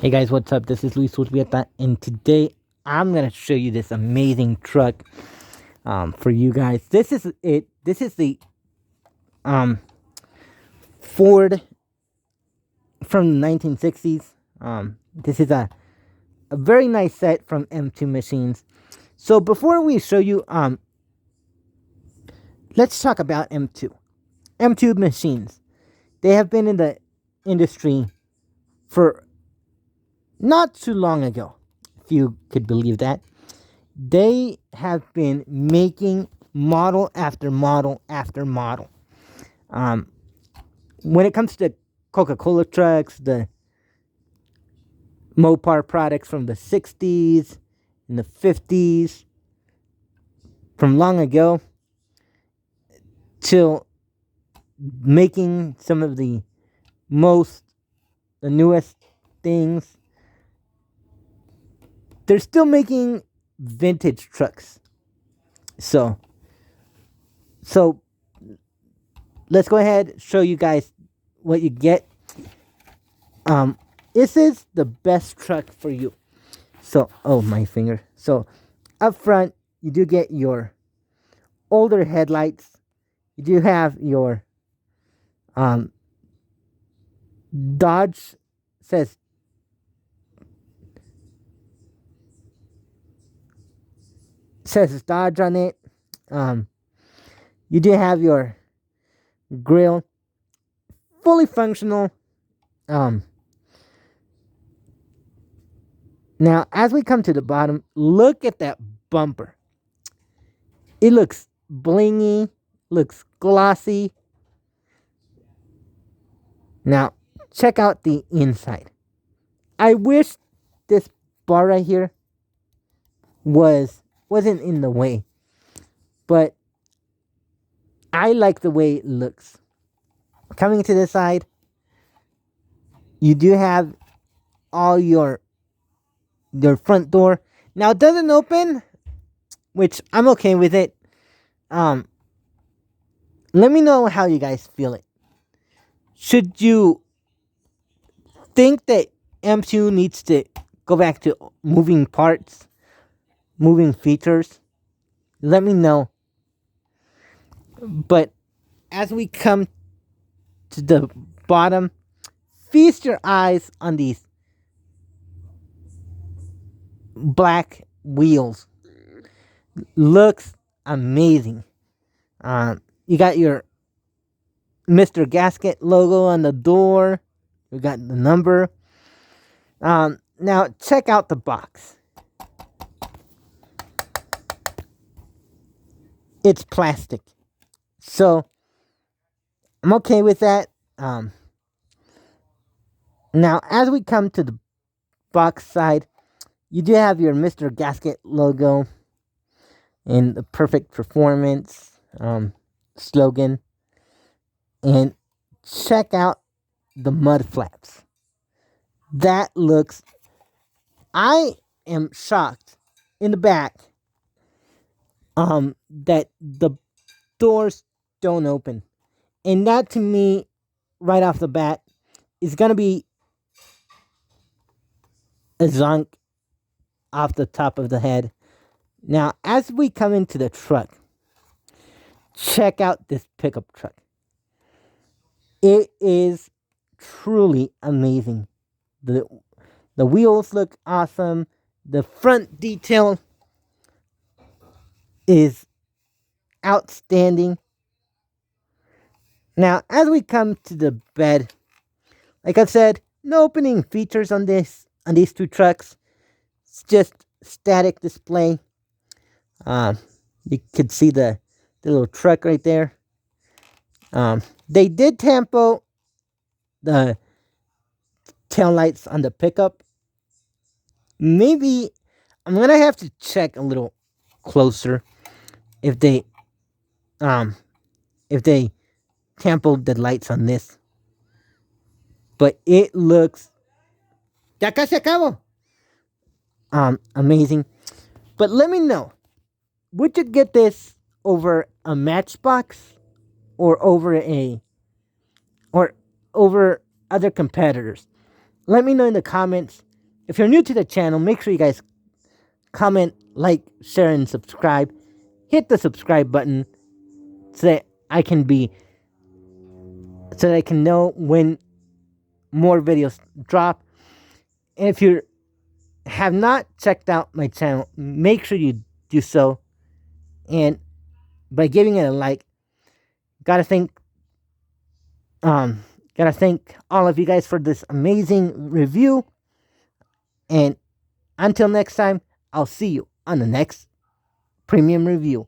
Hey guys, what's up? This is Luis Urbieta, and today I'm gonna show you this amazing truck for you guys. This is it. This is the um, Ford from the 1960s. This is a very nice set from M2 Machines. So before we show you, let's talk about M2. M2 Machines. They have been in the industry for not too long ago, if you could believe that. They have been making model after model after model. Um, when it comes to Coca-Cola trucks, the Mopar products from the 60s and the 50s, from long ago, till making some of the newest things, they're still making vintage trucks. So, so let's go ahead show you guys what you get. This is the best truck for you. So, oh my finger. So, up front, you do get your older headlights. You do have your um Dodge says says Dodge on it. Um, you do have your grill, fully functional. Um, Now, as we come to the bottom, look at that bumper. It looks blingy, looks glossy. Now, check out the inside. I wish this bar right here wasn't in the way, but I like the way it looks. Coming to the side, you do have all your front door. Now it doesn't open, which I'm okay with it. Um, Let me know how you guys feel it. Should you think that M2 needs to go back to moving parts, moving features? Let me know. But as we come to the bottom, feast your eyes on these black wheels. Looks amazing. You got your Mr. Gasket logo on the door. You got the number. Now check out the box. It's plastic, so I'm okay with that. Now as we come to the box side, you do have your Mr. Gasket logo and the perfect performance slogan. And check out the mud flaps. That looks. I am shocked in the back. That the doors don't open, and that to me, right off the bat, is gonna be a zonk off the top of the head. Now, as we come into the truck, check out this pickup truck. It is truly amazing. The the wheels look awesome. The front detail is outstanding. Now, as we come to the bed, like I said, no opening features on these two trucks. It's just static display. You could see the little truck right there. They did tampo the tail lights on the pickup. Maybe I'm gonna have to check a little closer if they um if they tampoed the lights on this. But it looks ya casi acabo. Amazing. But let me know, would you get this over a Matchbox or over a or over other competitors? let me know in the comments. If you're new to the channel, make sure you guys comment, like, share, and subscribe. Hit the subscribe button so that I can know when more videos drop. And if you have not checked out my channel, make sure you do so. And by giving it a like, gotta thank um gotta thank all of you guys for this amazing review. And until next time, I'll see you on the next premium review.